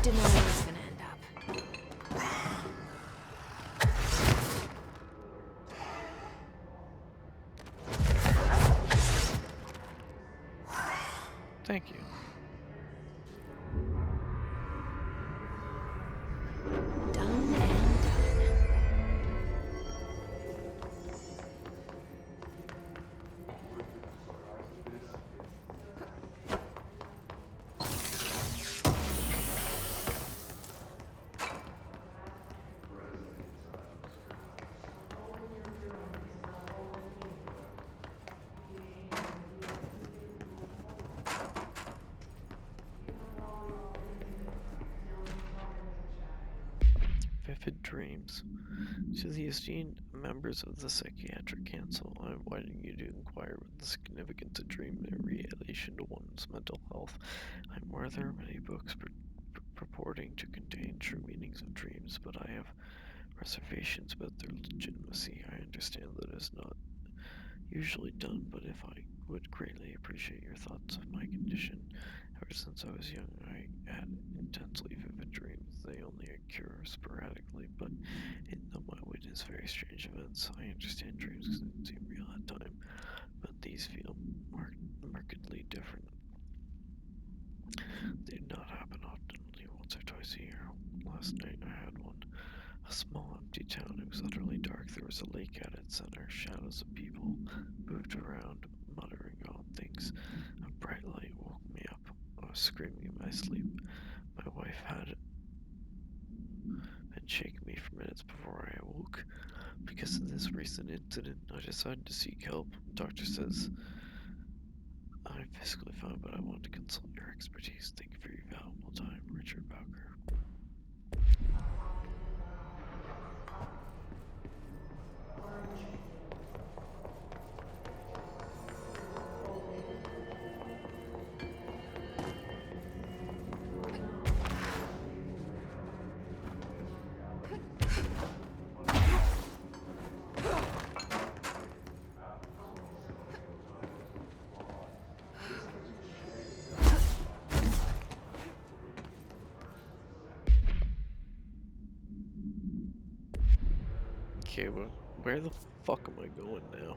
didn't know where it was gonna end up. Thank you. Done and done. Vivid dreams. To the esteemed members of the Psychiatric Council, I am inviting you to inquire with the significance of dream in relation to one's mental health. I'm aware there are many books purporting to contain true meanings of dreams, but I have reservations about their legitimacy. I understand that it is not usually done, but if I would greatly appreciate your thoughts of my condition. Ever since I was young, I had intensely vivid dreams. They only occur sporadically, but in them I witness very strange events. I understand dreams can seem real at times, but these feel markedly different. They do not happen often, only once or twice a year. Last night I had one. A small empty town. It was utterly dark. There was a lake at its center. Shadows of people moved around, muttering odd things. A bright light woke me up. I was screaming in my sleep. My wife had been shaking me for minutes before I awoke. Because of this recent incident, I decided to seek help. The doctor says I'm physically fine, but I want to consult your expertise. Thank you for your valuable time, Richard Bowker. Okay, well, where the fuck am I going now?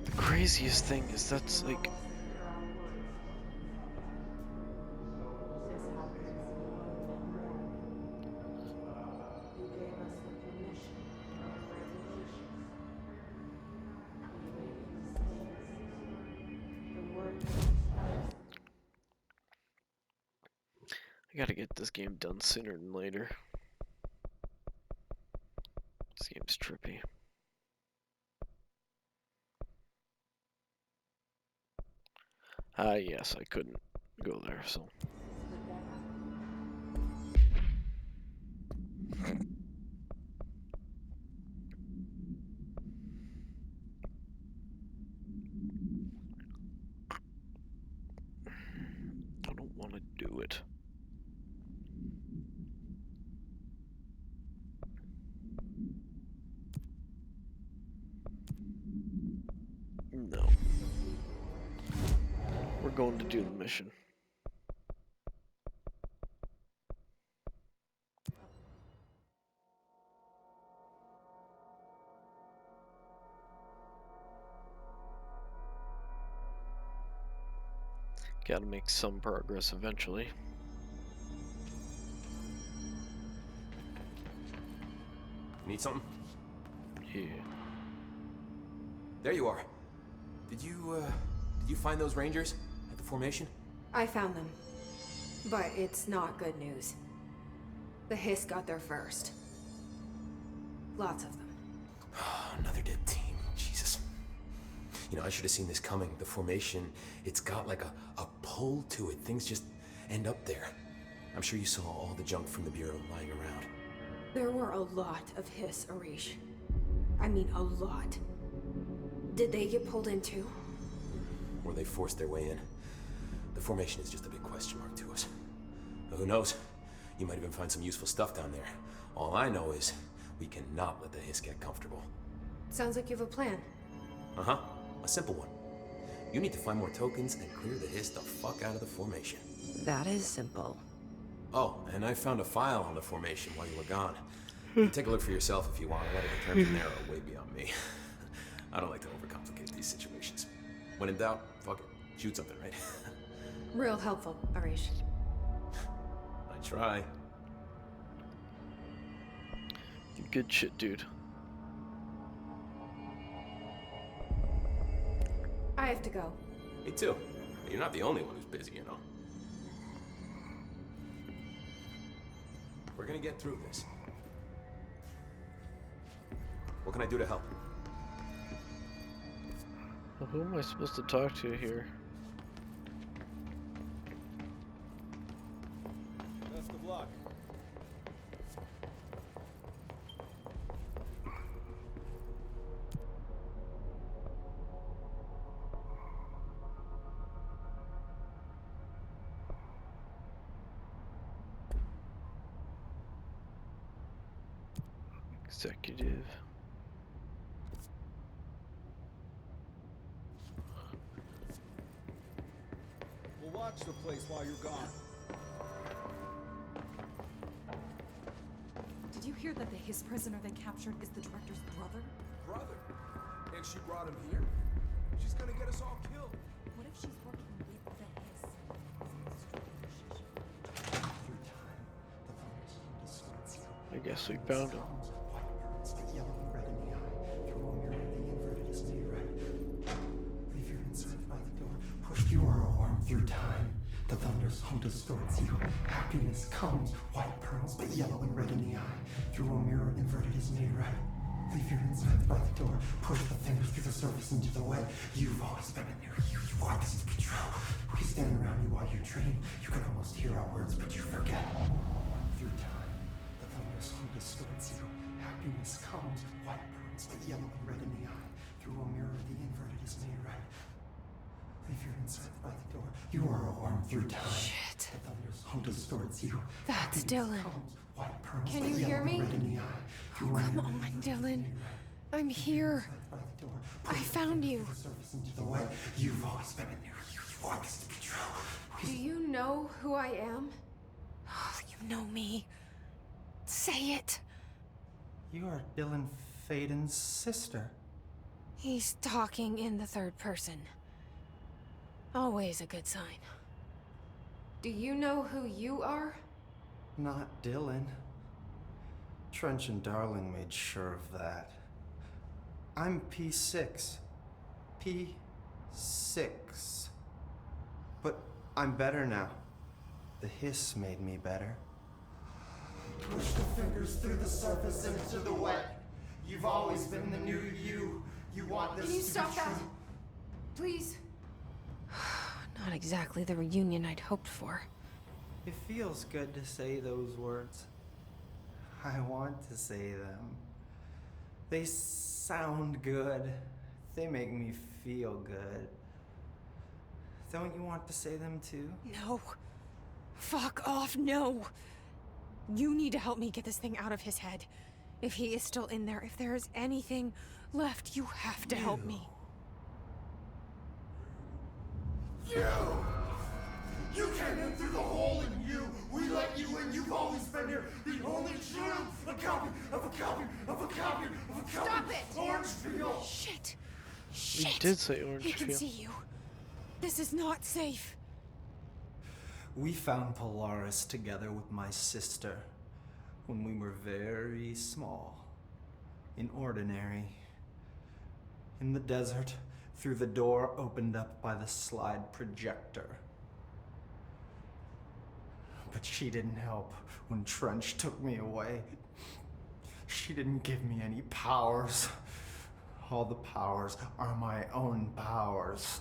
The craziest thing is that's like... I gotta get this game done sooner than later. This game's trippy. Yes, I couldn't go there, so... I don't want to do it. No. We're going to do the mission. Gotta make some progress eventually. Need something? Yeah. There you are. Did you find those Rangers at the formation? I found them. But it's not good news. The Hiss got there first. Lots of them. Another dead team. Jesus. You know, I should have seen this coming. The formation, it's got like a pull to it. Things just end up there. I'm sure you saw all the junk from the Bureau lying around. There were a lot of Hiss, Arish. I mean, a lot. Did they get pulled in too? Or they forced their way in. The formation is just a big question mark to us. But who knows? You might even find some useful stuff down there. All I know is we cannot let the Hiss get comfortable. Sounds like you have a plan. Uh-huh. A simple one. You need to find more tokens and clear the Hiss the fuck out of the formation. That is simple. Oh, and I found a file on the formation while you were gone. You can take a look for yourself if you want. A lot of the terms in there are way beyond me. I don't like to overcomplicate these situations. When in doubt, fuck it. Shoot something, right? Real helpful, Arish. I try. Good shit, dude. I have to go. Me too. But you're not the only one who's busy, you know. We're gonna get through this. What can I do to help? Well, who am I supposed to talk to here? Best of luck. Executive. We'll watch the place while you're gone. Did you hear that the Hiss prisoner they captured is the director's brother? Brother? And she brought him here? She's gonna get us all killed. What if she's working with the Hiss? I guess we found him. You are a worm through time. The thunder's home distorts you. Happiness comes, white pearls, but yellow and red in the eye. Through a mirror inverted is made right. Leave your insides by the door. Push the fingers through the surface into the way. You've always been in there. You want this to be true. We stand around you while you dream. You can almost hear our words, but you forget. Through time, the thunder's home distorts you. Happiness comes, white pearls, but yellow and red in the eye. Through a mirror, the inverted is made right. Leave your insides by the door. You are a worm through time. Shit. The thunder's home distorts you. That's Happiness Dylan. comes, white pearls, Can but you yellow hear and me? red in the eye. Oh, come on, Dylan. I'm here. I found you. Into the way. You've always been in there. You want this to be true. Do you know who I am? Oh, you know me. Say it. You are Dylan Faden's sister. He's talking in the third person. Always a good sign. Do you know who you are? Not Dylan. Trench and Darling made sure of that. I'm P6. P6. But I'm better now. The Hiss made me better. Push the fingers through the surface into the wet. You've always been the new you. You want this Can you to stop be that? true. Please? Not exactly the reunion I'd hoped for. It feels good to say those words. I want to say them. They sound good. They make me feel good. Don't you want to say them too? No. Fuck off, no. You need to help me get this thing out of his head. If he is still in there, if there is anything left, you have to help me. You came in through the hole in you. We let you in. You've always been here. The only true. A copy of a copy of a copy of a copy. Stop it! Orangefield. Shit. He Shit. did say He can Orangefield. see you. This is not safe. We found Polaris together with my sister when we were very small, in Ordinary, in the desert, through the door opened up by the slide projector. But she didn't help when Trench took me away. She didn't give me any powers. All the powers are my own powers.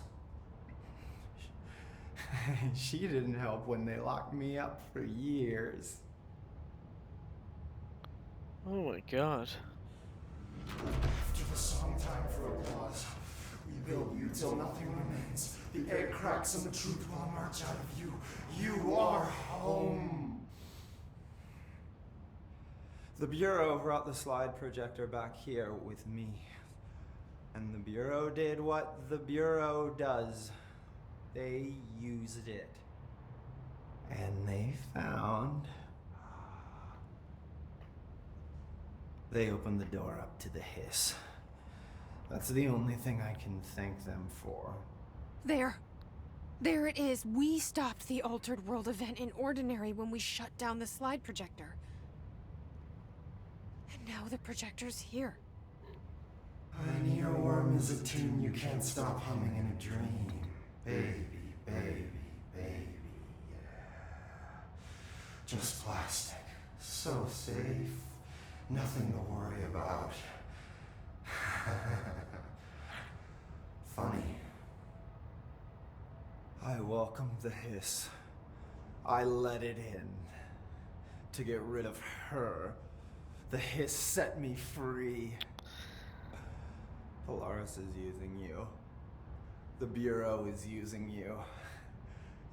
She didn't help when they locked me up for years. Oh my god. After the song time for applause, we build you till nothing remains. The egg cracks and the truth will emerge out of you. You are home. The Bureau brought the slide projector back here with me. And the Bureau did what the Bureau does. They used it. And they found... They opened the door up to the hiss. That's the only thing I can thank them for. There. There it is. We stopped the Altered World event in Ordinary when we shut down the slide projector. And now the projector's here. An earworm is a tune you can't stop humming in a dream. Baby, baby, baby, yeah. Just plastic. So safe. Nothing to worry about. Funny. I welcomed the hiss. I let it in. To get rid of her. The hiss set me free. Polaris is using you. The Bureau is using you.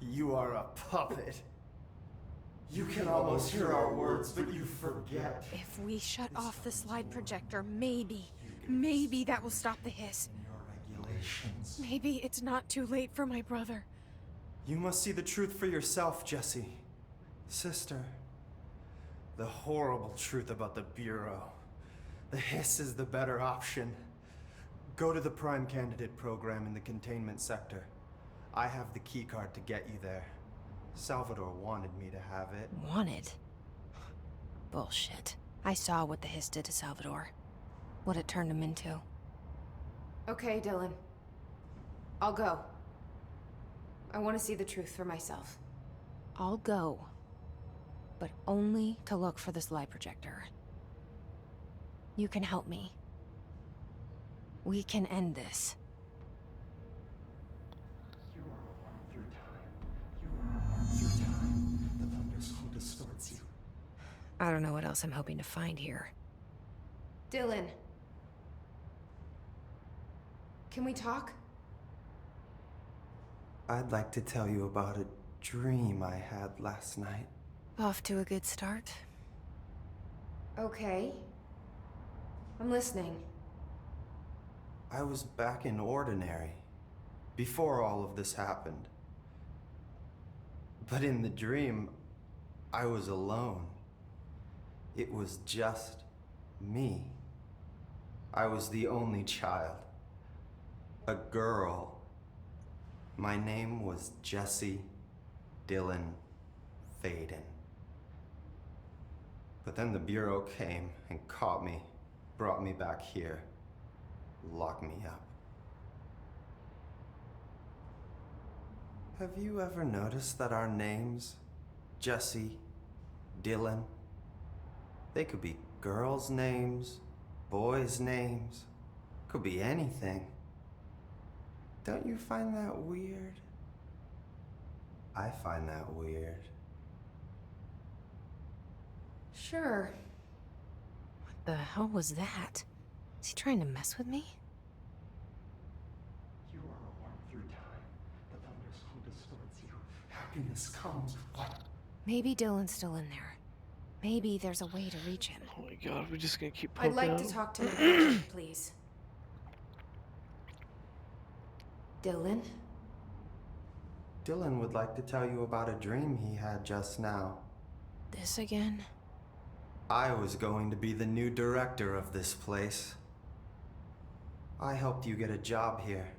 You are a puppet. You can almost hear our words, but you forget. If we shut off the slide projector, maybe that will stop the hiss. Your regulations. Maybe it's not too late for my brother. You must see the truth for yourself, Jesse. Sister. The horrible truth about the Bureau. The hiss is the better option. Go to the Prime Candidate program in the containment sector. I have the keycard to get you there. Salvador wanted me to have it. Wanted? Bullshit. I saw what the hiss did to Salvador. What it turned him into. Okay, Dylan. I'll go. I want to see the truth for myself. I'll go. But only to look for the slide projector. You can help me. We can end this. You are a worm through time. You are a worm through time. The thunderstorm distorts you. I don't know what else I'm hoping to find here. Dylan. Can we talk? I'd like to tell you about a dream I had last night. Off to a good start. Okay. I'm listening. I was back in Ordinary, before all of this happened. But in the dream, I was alone. It was just me. I was the only child. A girl. My name was Jesse Dylan Faden. But then the Bureau came and caught me, brought me back here. Lock me up. Have you ever noticed that our names, Jesse, Dylan, they could be girls' names, boys' names, could be anything. Don't you find that weird? I find that weird. Sure. What the hell was that? Is he trying to mess with me? You are a worm through time. The thunderstorm distorts you. Happiness comes. What? Maybe Dylan's still in there. Maybe there's a way to reach him. Oh my god, we're just gonna keep poking I'd like out? to talk to my brother, please. Dylan? Dylan would like to tell you about a dream he had just now. This again? I was going to be the new director of this place. I helped you get a job here,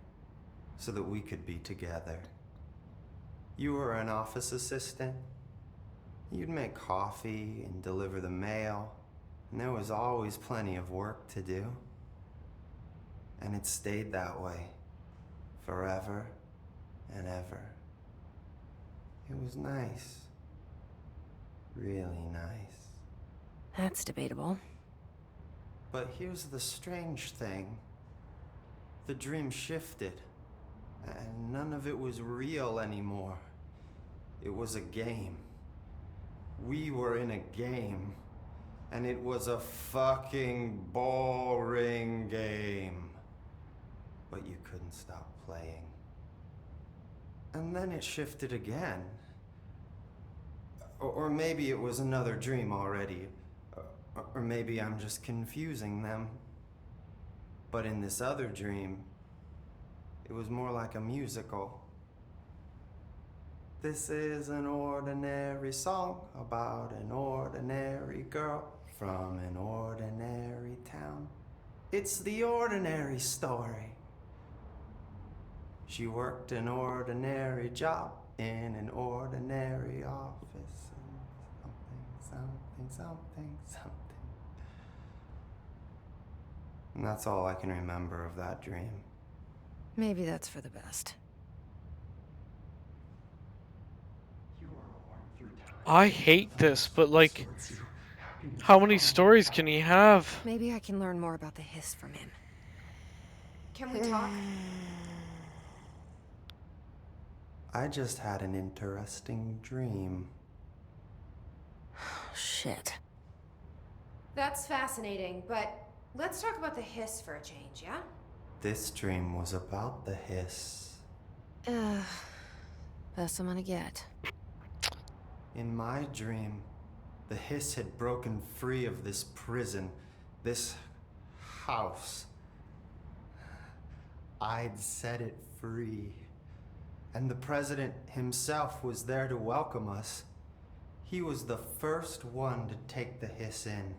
so that we could be together. You were an office assistant. You'd make coffee and deliver the mail, and there was always plenty of work to do. And it stayed that way, forever and ever. It was nice. Really nice. That's debatable. But here's the strange thing. The dream shifted, and none of it was real anymore. It was a game. We were in a game, and it was a fucking boring game. But you couldn't stop playing. And then it shifted again. Or maybe it was another dream already. Or maybe I'm just confusing them. But in this other dream, it was more like a musical. This is an ordinary song about an ordinary girl from an ordinary town. It's the ordinary story. She worked an ordinary job in an ordinary office. Something. And that's all I can remember of that dream. Maybe that's for the best. I hate this, but like, how many stories can he have? Maybe I can learn more about the hiss from him. Can we talk? I just had an interesting dream. Shit. That's fascinating, but let's talk about the hiss for a change, yeah? This dream was about the hiss. Best I'm gonna get. In my dream, the hiss had broken free of this prison, this house. I'd set it free. And the president himself was there to welcome us. He was the first one to take the hiss in.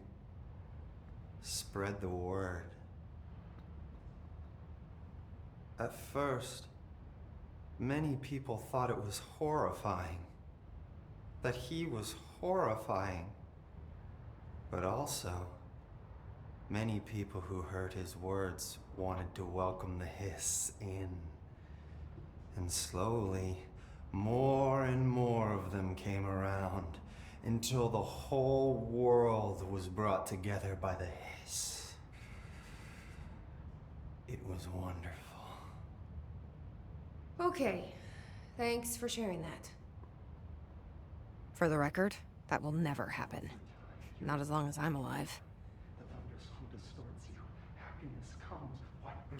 Spread the word. At first, many people thought it was horrifying. That he was horrifying. But also, many people who heard his words wanted to welcome the hiss in. And slowly, more and more of them came around until the whole world was brought together by the hiss. It was wonderful. Okay. Thanks for sharing that. For the record, that will never happen. Not as long as I'm alive.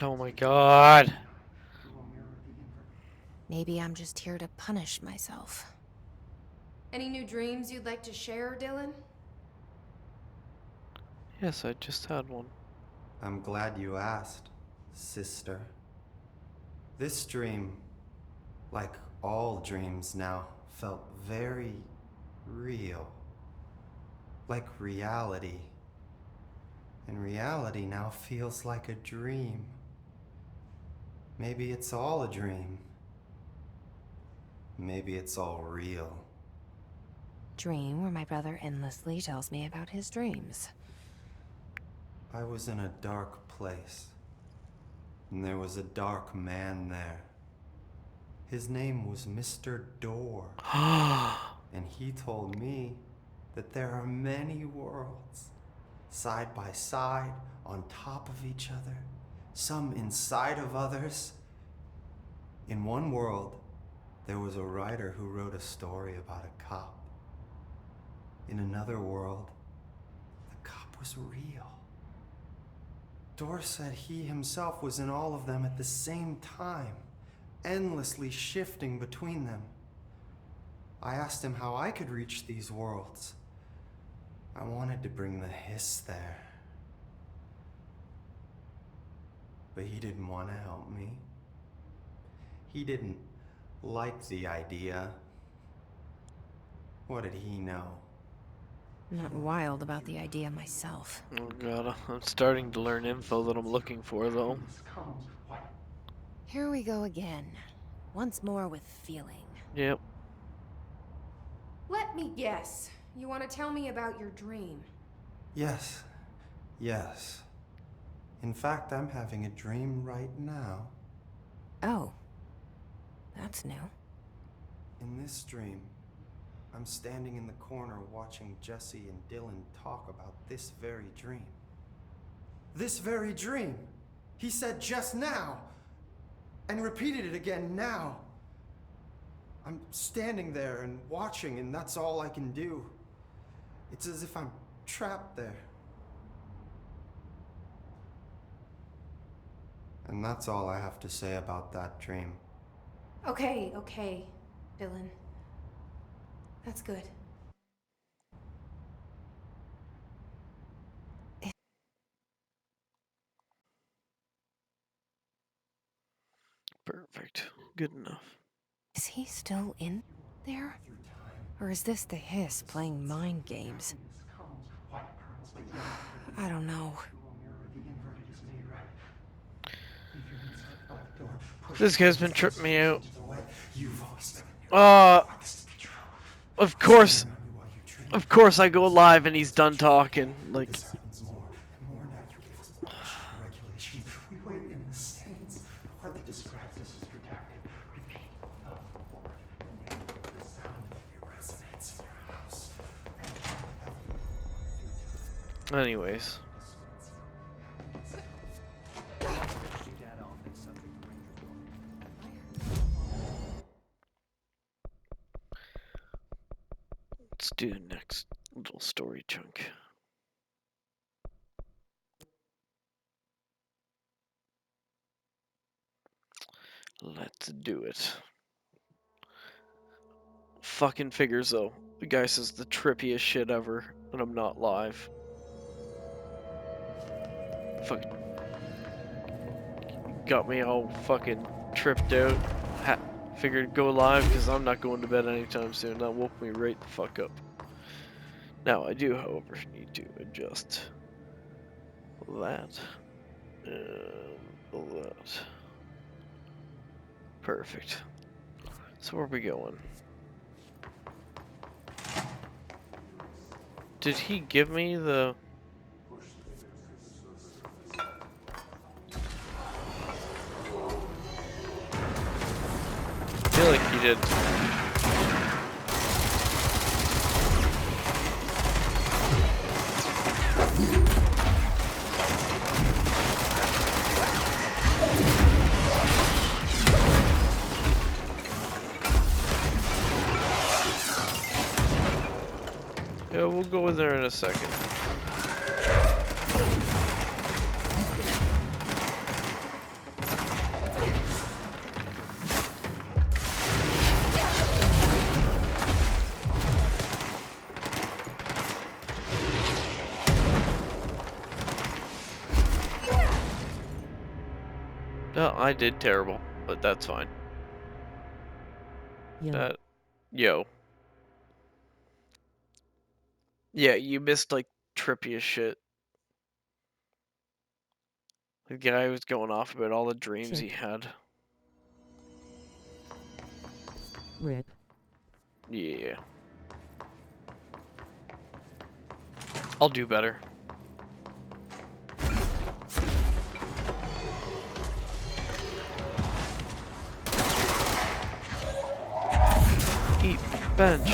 Oh my god. Maybe I'm just here to punish myself. Any new dreams you'd like to share, Dylan? Yes, I just had one. I'm glad you asked, sister. This dream, like all dreams now, felt very real. Like reality. And reality now feels like a dream. Maybe it's all a dream. Maybe it's all real. Dream where my brother endlessly tells me about his dreams. I was in a dark place. And there was a dark man there. His name was Mr. Door. And he told me that there are many worlds, side by side, on top of each other, some inside of others. In one world, there was a writer who wrote a story about a cop. In another world, the cop was real. Door said he himself was in all of them at the same time, endlessly shifting between them. I asked him how I could reach these worlds. I wanted to bring the hiss there. But he didn't want to help me. He didn't like the idea. What did he know? I'm not wild about the idea myself. Oh god, I'm starting to learn info that I'm looking for though. Here we go again. Once more with feeling. Yep. Let me guess. You want to tell me about your dream? Yes. In fact, I'm having a dream right now. Oh. That's new. In this dream, I'm standing in the corner watching Jesse and Dylan talk about this very dream. This very dream! He said just now! And repeated it again now! I'm standing there and watching, and that's all I can do. It's as if I'm trapped there. And that's all I have to say about that dream. Okay, Dylan. That's good. Perfect. Good enough. Is he still in there? Or is this the Hiss playing mind games? I don't know. This guy's been tripping me out. Of course I go live and he's done talking. Like, anyways. Let's do the next little story chunk. Let's do it. Fucking figures though. The guy says the trippiest shit ever, and I'm not live. Fucking got me all fucking tripped out. Figured go live because I'm not going to bed anytime soon. That woke me right the fuck up. Now I do, however, need to adjust that and that. Perfect. So where are we going? Did he give me the... I feel like he did. Yeah, we'll go in there in a second. No, I did terrible, but that's fine. Yo. Yeah, you missed like trippy as shit. The guy was going off about all the dreams he had. Rip. Yeah. I'll do better. Eat bench.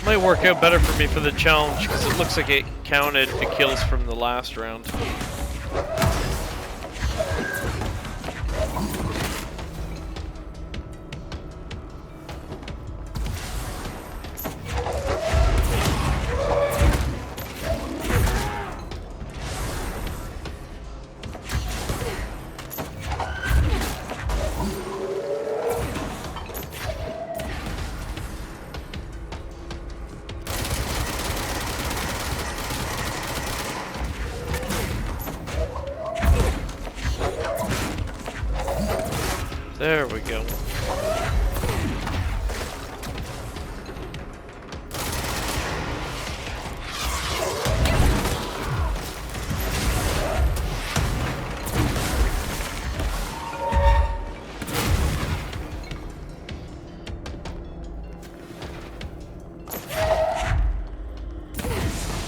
Might work out better for me for the challenge because it looks like it counted the kills from the last round. There we go.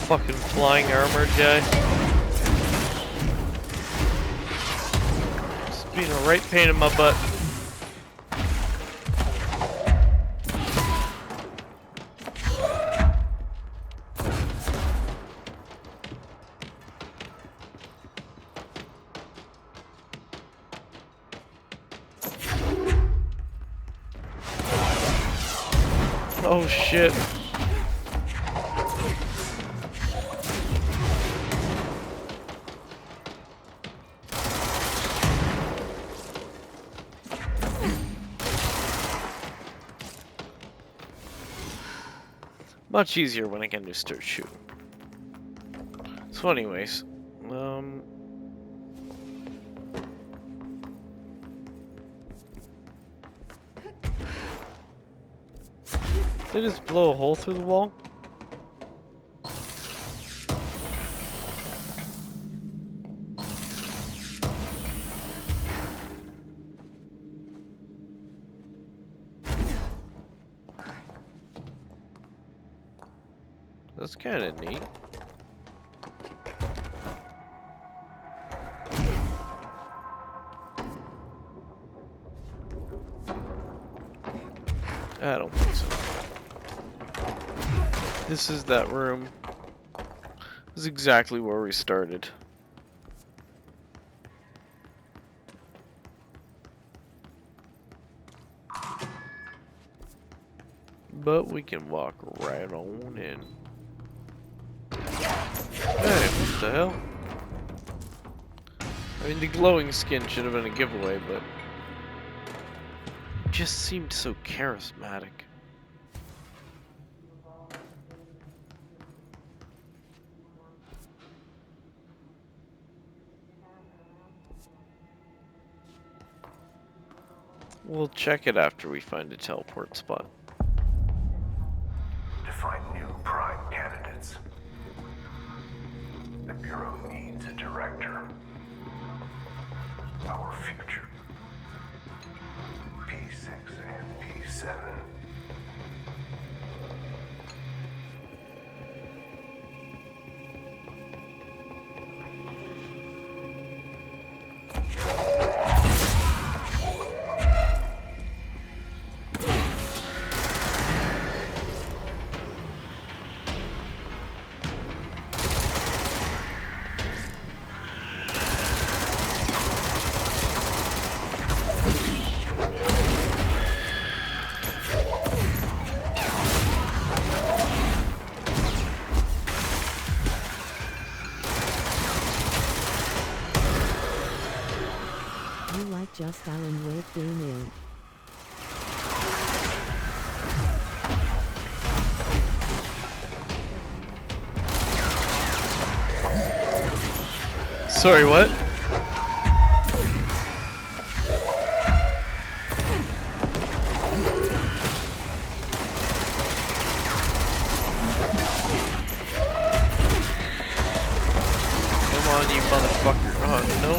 Fucking flying armored guy. Just being a right pain in my butt. Oh shit. Much easier when I can just start shooting. So anyways, They just blow a hole through the wall? That's kind of neat. I don't think so. This is that room. This is exactly where we started. But we can walk right on in. Hey, what the hell? I mean, the glowing skin should have been a giveaway, but it just seemed so charismatic. We'll check it after we find a teleport spot. To find new prime candidates, the Bureau needs a director. Our future. P6 and P7. You like just Alan Wake being in. Sorry, what? Come on, you motherfucker. Oh, no.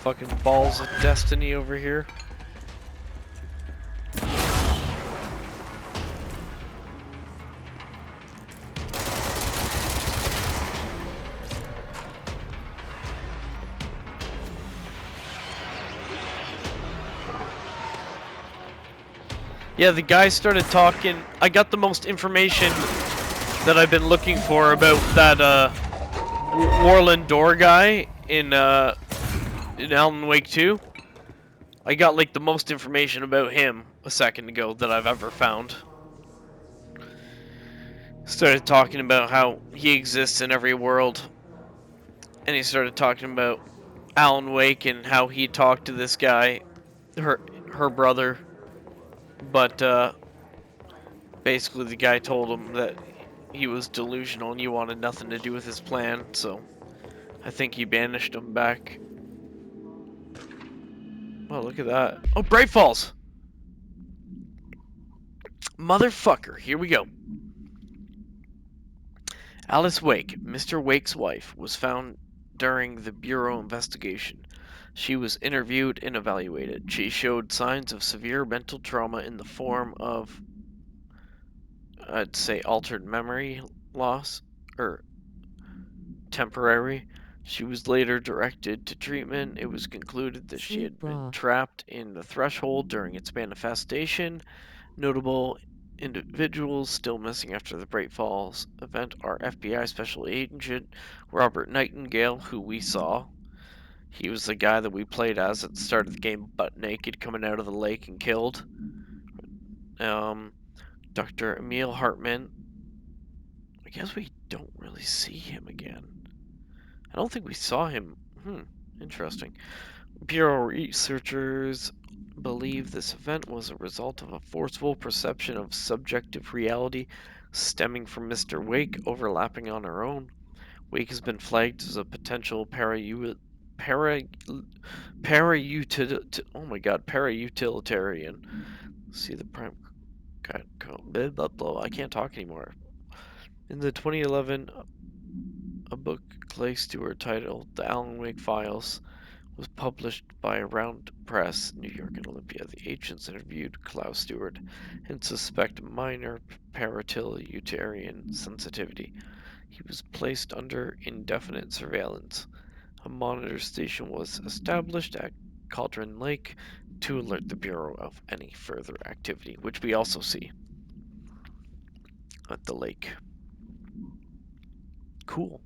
Fucking balls of destiny over here. Yeah, the guy started talking. I got the most information that I've been looking for about that Warland Door guy in Alan Wake 2. I got like the most information about him a second ago that I've ever found. Started talking about how he exists in every world. And he started talking about Alan Wake and how he talked to this guy, her brother. But basically the guy told him that he was delusional and he wanted nothing to do with his plan, so I think he banished him back. Oh, look at that. Oh, Bright Falls! Motherfucker, here we go. Alice Wake, Mr. Wake's wife, was found during the Bureau investigation. She was interviewed and evaluated. She showed signs of severe mental trauma in the form of, I'd say, altered memory loss, or temporary. She was later directed to treatment. It was concluded that she had been trapped in the threshold during its manifestation. Notable individuals still missing after the Bright Falls event are FBI Special Agent Robert Nightingale, who we saw. He was the guy that we played as at the start of the game, butt naked, coming out of the lake and killed. Dr. Emil Hartman. I guess we don't really see him again. I don't think we saw him. Interesting. Bureau researchers believe this event was a result of a forceful perception of subjective reality stemming from Mr. Wake overlapping on her own. Wake has been flagged as a potential parautilitarian. See the prime blah, blah, blah. I can't talk anymore. In the 2011 a book Clay Stewart titled The Alan Wake Files was published by Round Press, New York and Olympia. The agents interviewed Klaus Stewart and suspect minor parautilitarian sensitivity. He was placed under indefinite surveillance. A monitor station was established at Cauldron Lake to alert the Bureau of any further activity, which we also see at the lake. Cool.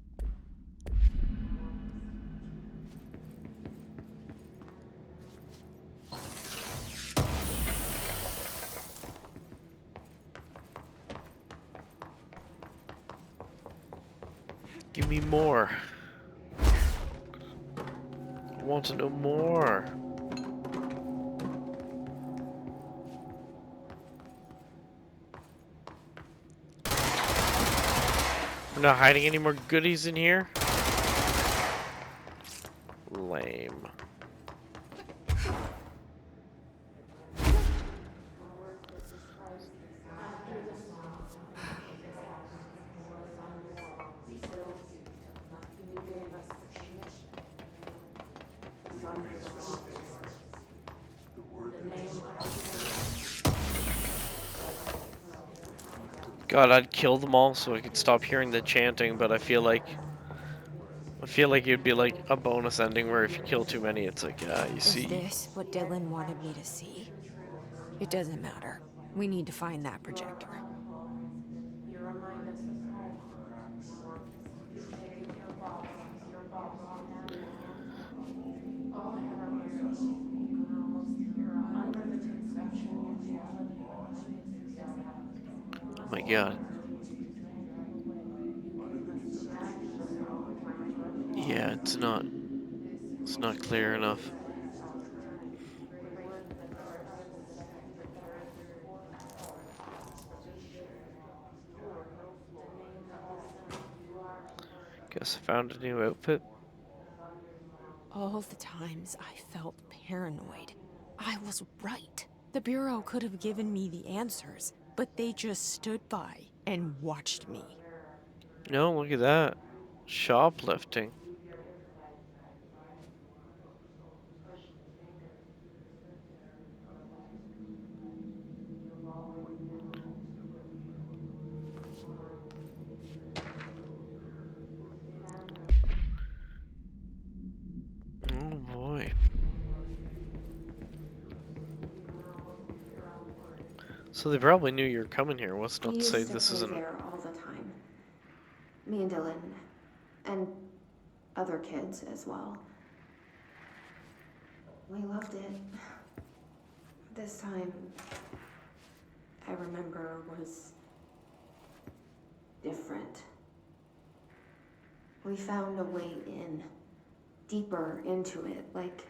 Give me more. I want to know more. We're not hiding any more goodies in here? Lame. God, I'd kill them all so I could stop hearing the chanting, but I feel like it'd be like a bonus ending where if you kill too many, it's like, you see. Is this what Dylan wanted me to see? It doesn't matter. We need to find that projector. Oh my God. Yeah, it's not clear enough. Guess I found a new outfit. All the times I felt paranoid, I was right. The Bureau could have given me the answers, but they just stood by and watched me. No, look at that. Shoplifting. Oh boy. So they probably knew you were coming here. What's not to say this isn't there all the time. Me and Dylan, and other kids as well. We loved it. This time, I remember, was different. We found a way in, deeper into it, like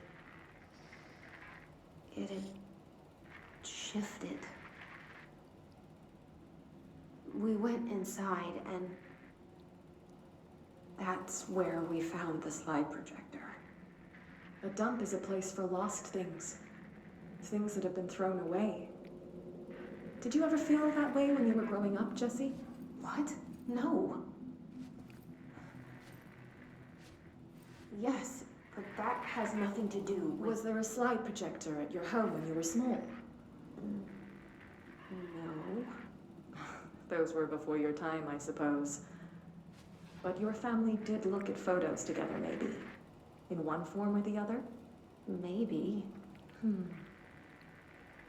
it had shifted. We went inside, and that's where we found the slide projector. A dump is a place for lost things. Things that have been thrown away. Did you ever feel that way when you were growing up, Jesse? What? No. Yes, but that has nothing to do with... Was there a slide projector at your home when you were small? No. Those were before your time, I suppose. But your family did look at photos together, maybe? In one form or the other? Maybe.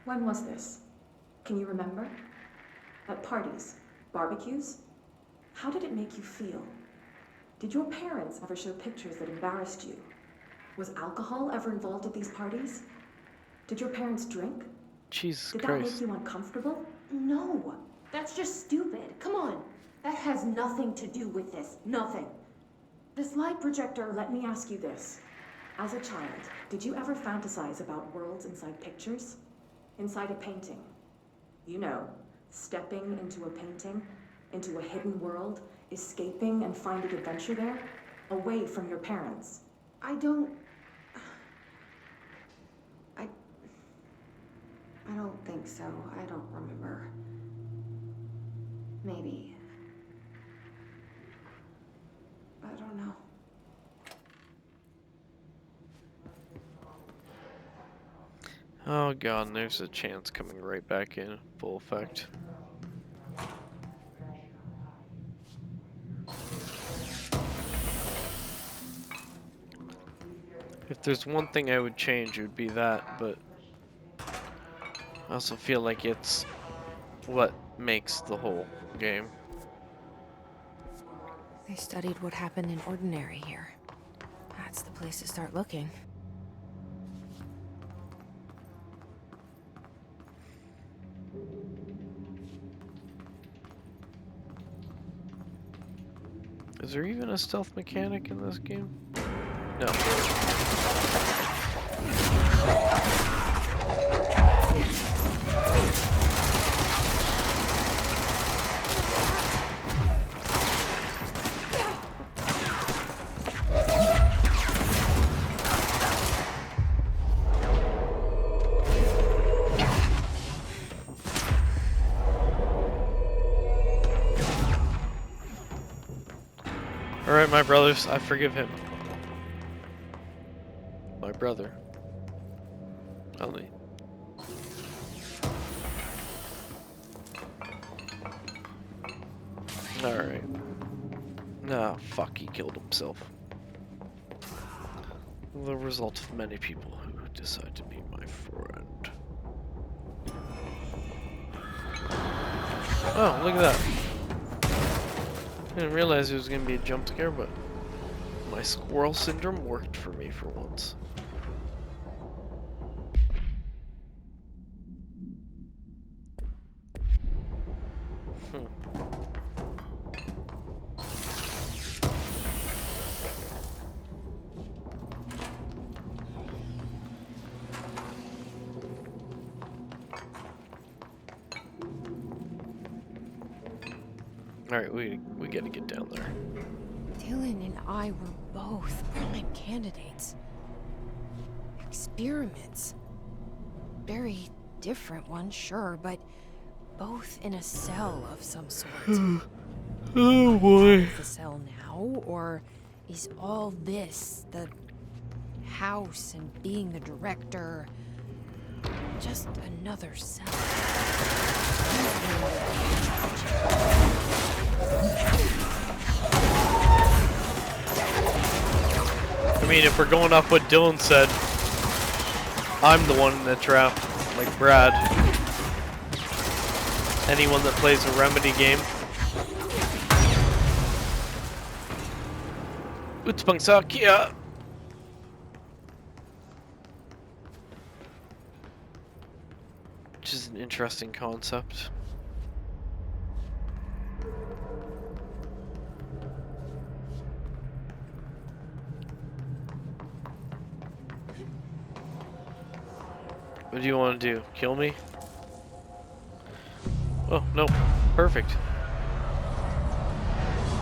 When was this? Can you remember? At parties? Barbecues? How did it make you feel? Did your parents ever show pictures that embarrassed you? Was alcohol ever involved at these parties? Did your parents drink? Jesus Did Christ. that make you uncomfortable? No. That's just stupid. Come on. That has nothing to do with this. Nothing. The slide projector, let me ask you this. As a child, did you ever fantasize about worlds inside pictures? Inside a painting? You know, stepping into a painting, into a hidden world, escaping and finding adventure there, away from your parents. I don't think so. I don't remember. Maybe. I don't know. Oh god, and there's a chance coming right back in full effect. If there's one thing I would change, it would be that, but I also feel like it's what makes the whole game. They studied what happened in Ordinary here. That's the place to start looking. Is there even a stealth mechanic in this game? No. Alright, my brothers, I forgive him. My brother. Only. Alright. Nah, fuck, he killed himself. The result of many people who decide to be my friend. Oh, look at that. I didn't realize it was going to be a jump scare, but my squirrel syndrome worked for me for once. Alright, we gotta get down there. Dylan and I were both prime candidates. Experiments. Very different ones, sure, but both in a cell of some sort. Oh boy. The cell now, or is all this, the house and being the director, just another cell? I mean, if we're going off what Dylan said, I'm the one in the trap, like Brad. Anyone that plays a Remedy game. Utspangsakia! Which is an interesting concept. What do you want to do? Kill me? Oh, no. Perfect.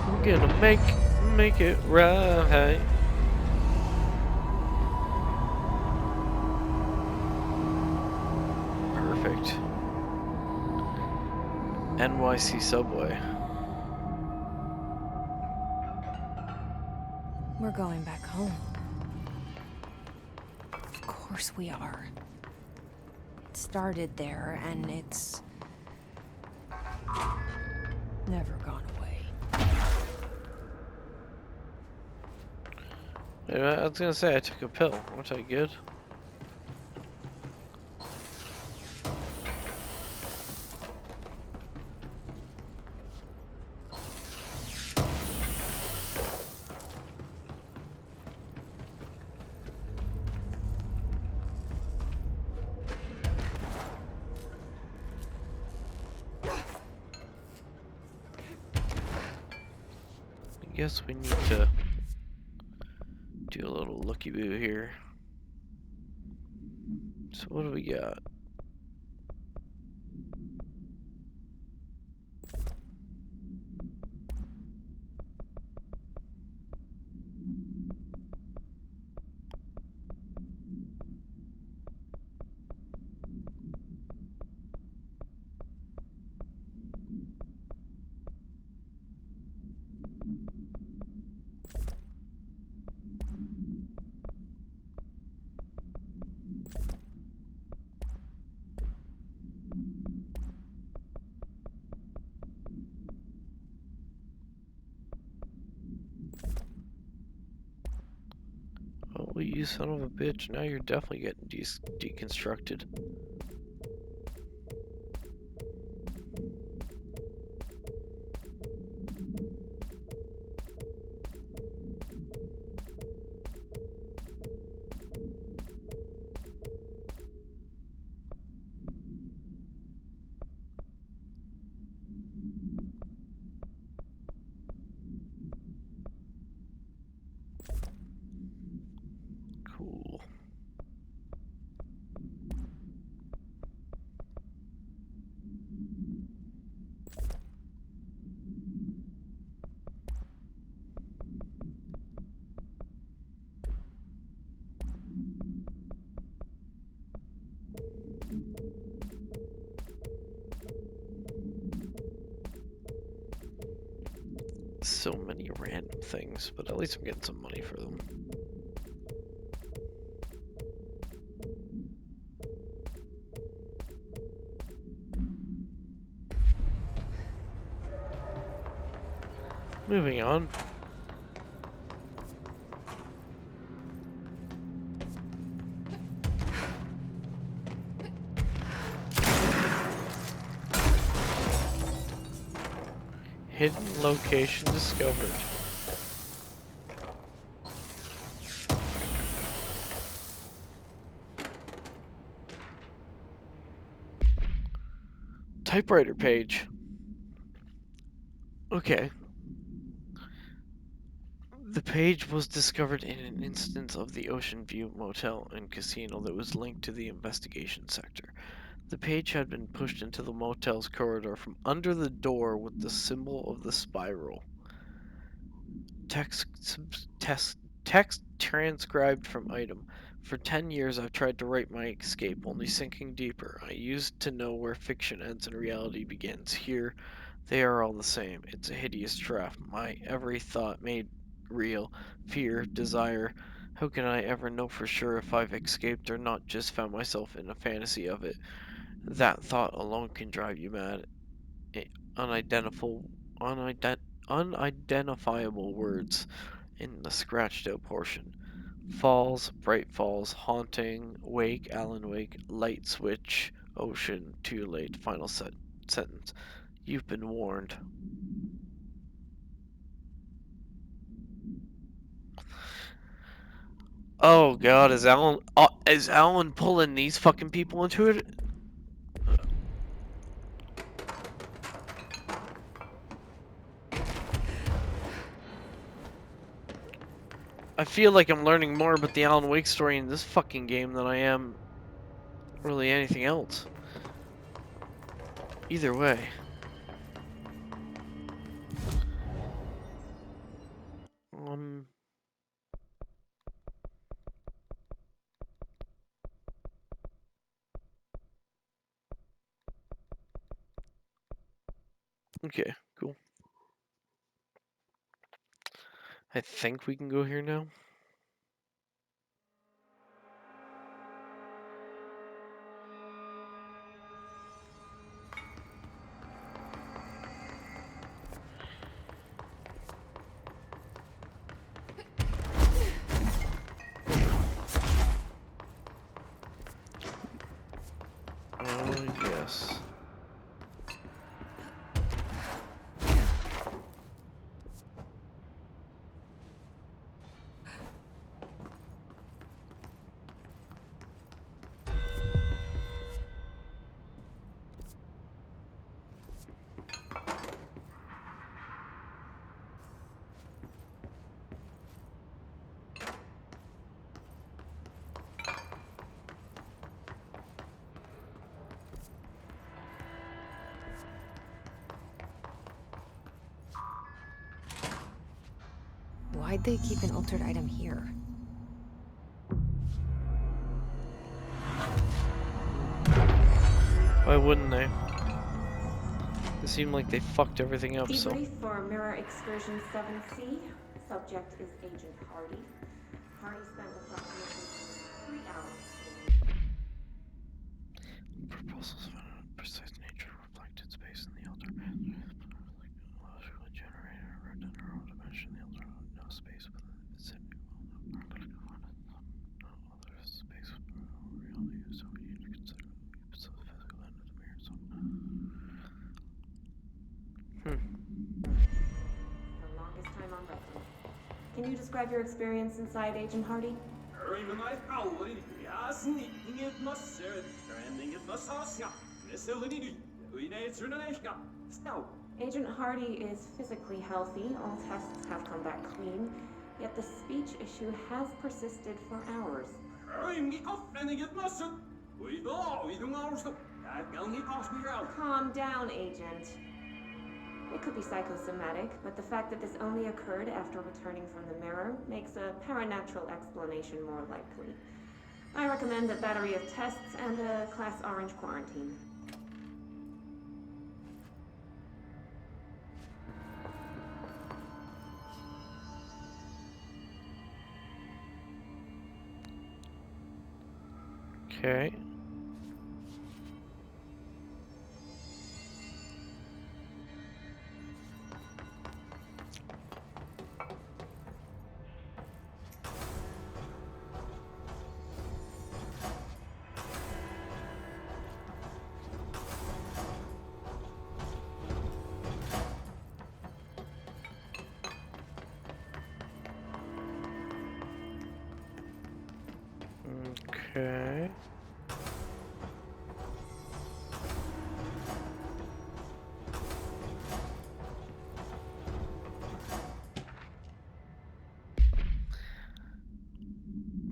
We're gonna make it right. Perfect. NYC subway. We're going back home. Of course we are. It started there, and it's never gone away. Yeah, I was gonna say I took a pill. Aren't I good? I guess we need to do a little look Monkey Boo here. So what do we got? Oh, you son of a bitch. Now you're definitely getting deconstructed. Cool. So many random things, but at least I'm getting some money for them. Moving on. Hidden location discovered. Typewriter page. Okay. The page was discovered in an instance of the Ocean View Motel and Casino that was linked to the investigation sector. The page had been pushed into the motel's corridor from under the door with the symbol of the spiral. Text transcribed from item. For 10 years I've tried to write my escape, only sinking deeper. I used to know where fiction ends and reality begins. Here, they are all the same. It's a hideous trap. My every thought made real. Fear, desire. How can I ever know for sure if I've escaped or not just found myself in a fantasy of it? That thought alone can drive you mad. Unidentifiable words in the scratched out portion. Falls, bright falls, haunting, wake, Alan Wake, light switch, ocean, too late, final sentence. You've been warned. Oh god, is Alan pulling these fucking people into it? I feel like I'm learning more about the Alan Wake story in this fucking game than I am really anything else. Either way. Okay, cool. I think we can go here now. Yes. Why'd they keep an altered item here? Why wouldn't they? It seemed like they fucked everything up, so... Debrief for Mirror Excursion 7C. Subject is Agent Hardy. Hardy spent approximately 3 hours. Proposals of a precise nature reflected space in the elder generator written in our own dimension. The elder no space within the vicinity. No other space reality, so we need to consider the physical end of the mirror. So. The longest time on record. Can you describe your experience inside Agent Hardy? Agent Hardy is physically healthy. All tests have come back clean. Yet the speech issue has persisted for hours. Calm down, Agent. It could be psychosomatic, but the fact that this only occurred after returning from the mirror makes a paranatural explanation more likely. I recommend a battery of tests and a Class Orange quarantine. Okay. Okay.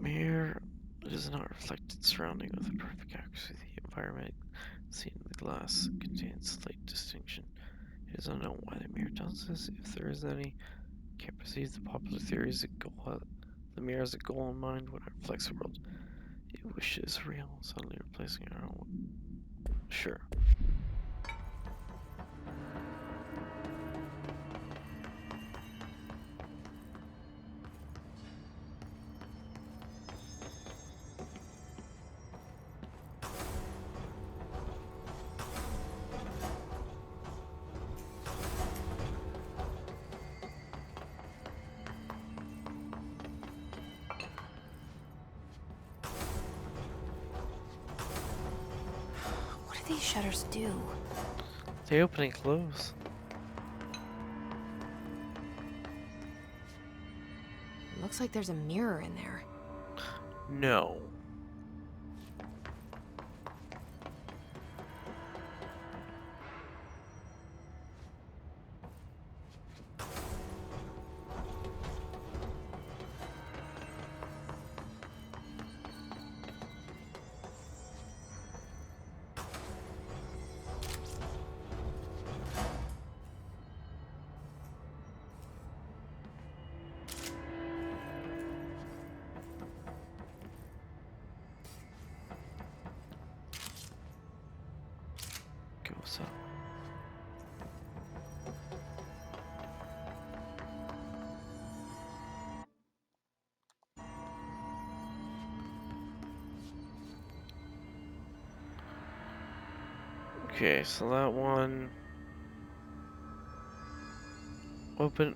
Mirror does not reflect its surrounding with a perfect accuracy. The environment seen in the glass contains slight distinction. It is unknown why the mirror does this, if there is any. Can't perceive the popular theory as a goal. The mirror has a goal in mind when it reflects the world it wishes real, suddenly replacing our own. Sure. These shutters do. They open and close. Looks like there's a mirror in there. No. Goes up. Okay, so that one open.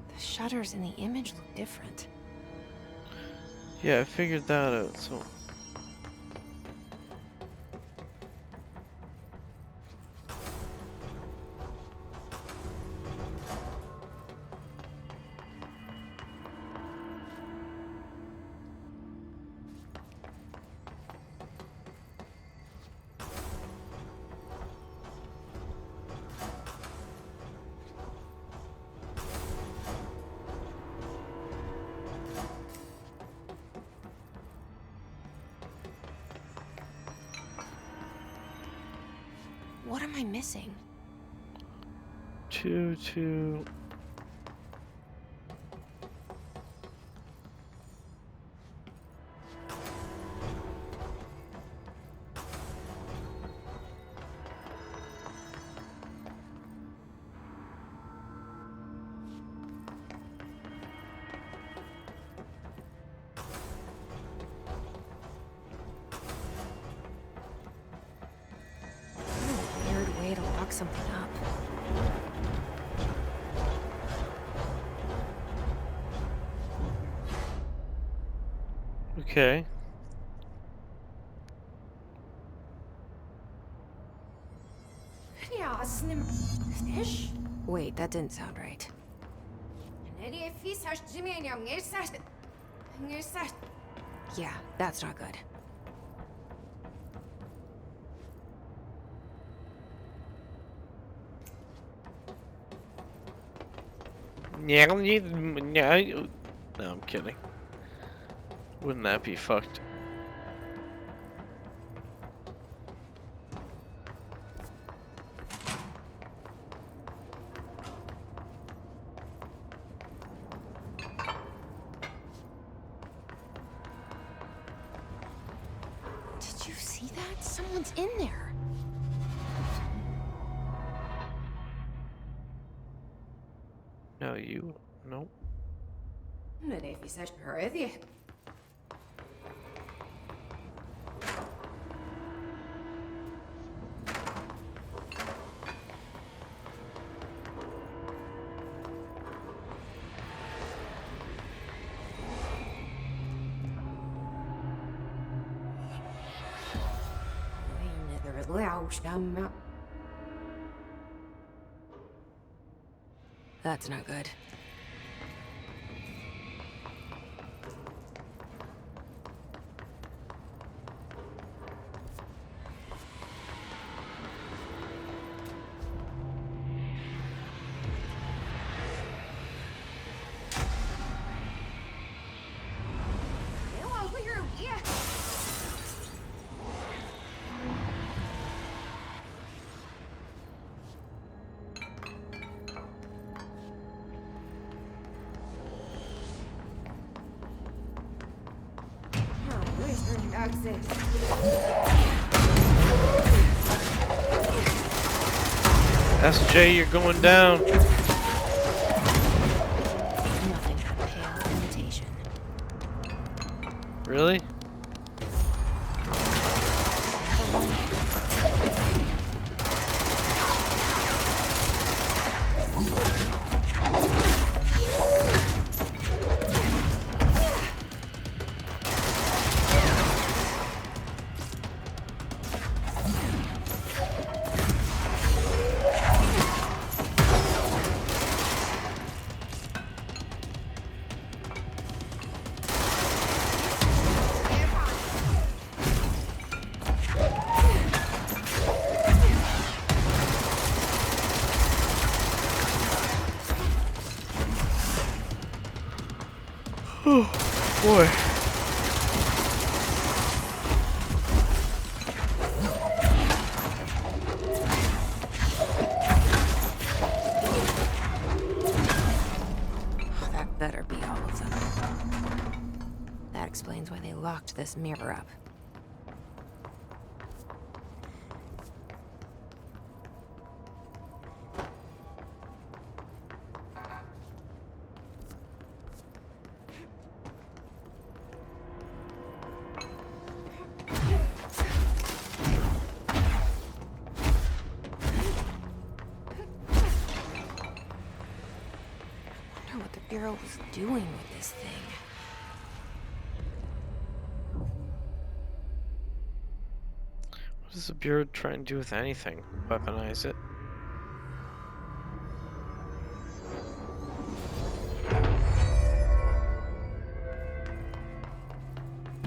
The shutters in the image look different. Yeah, I figured that out, so. What am I missing? 2. What a weird way to lock something up. Okay. Fish? Wait, that didn't sound right. Yeah, that's not good. No, I'm kidding. Wouldn't that be fucked? Did you see that? Someone's in there. No, you. Nope. That's not good. SJ, you're going down. Nothing but pale imitation. Really? Oh, boy. That better be all of them. That explains why they locked this mirror up. I wonder what the Bureau was doing with this thing. What does the Bureau try and do with anything? Weaponize it?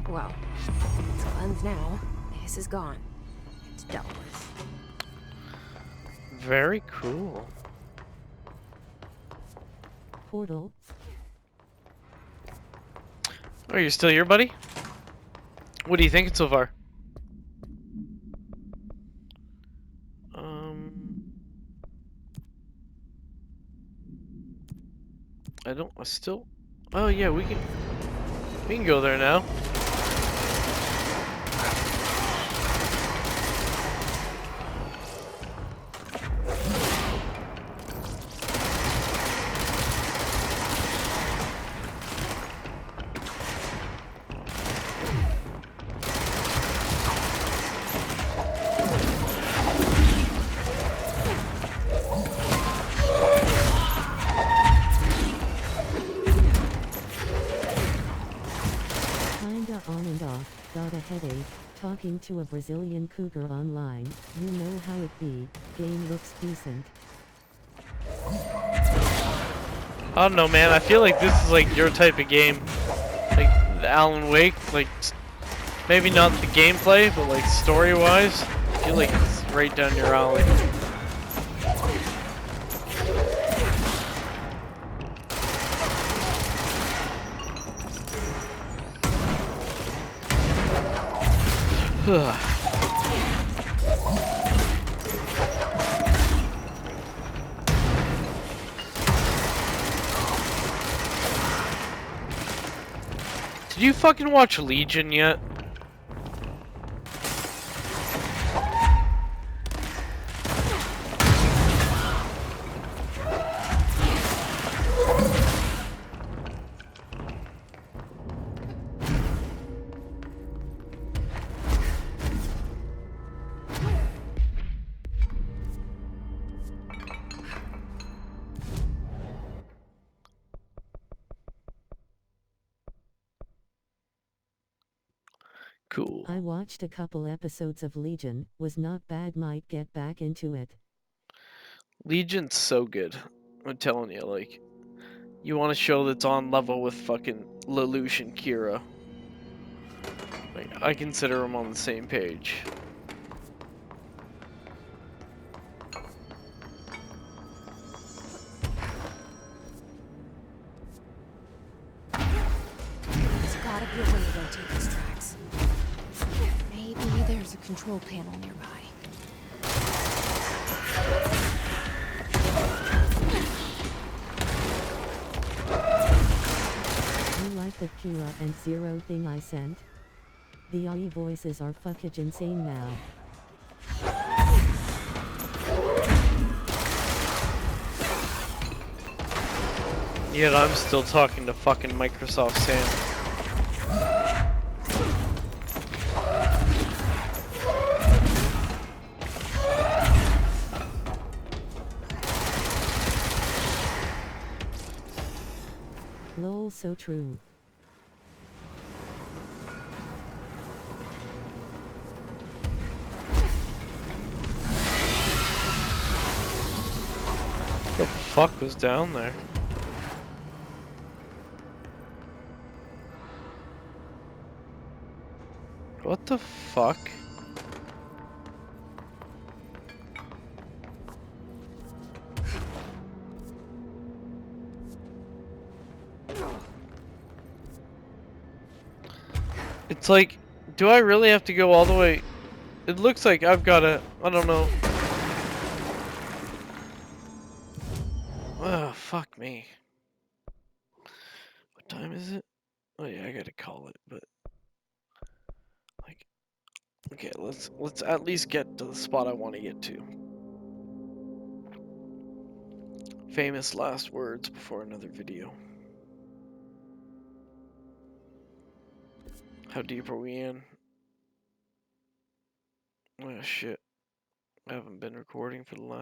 Well, it's cleansed now. The hiss is gone. It's dealt with. Very cool. Portal. Oh, you're still here, buddy? What are you thinking so far? I still... Oh yeah, we can go there now. Kinda on and off, got a headache, talking to a Brazilian cougar online, you know how it be, game looks decent. I don't know, man. I feel like this is like your type of game. Like the Alan Wake, like maybe not the gameplay, but like story-wise, I feel like it's right down your alley. Did you fucking watch Legion yet? Cool. I watched a couple episodes of Legion, was not bad, might get back into it. Legion's so good. I'm telling you, like, you want a show that's on level with fucking Lelouch and Kira. Like, I consider them on the same page. There's gotta be a way to rotate these tracks. Maybe there's a control panel nearby. You like the Kira and Zero thing I sent? The AI voices are fucking insane now. Yet I'm still talking to fucking Microsoft Sam. Lol, so true. What the fuck was down there? What the fuck? It's like, do I really have to go all the way? It looks like I've got to, I don't know. Oh, fuck me. What time is it? Oh yeah, I gotta call it, but like, okay, let's at least get to the spot I want to get to. Famous last words before another video. How deep are we in? Oh shit. I haven't been recording for the last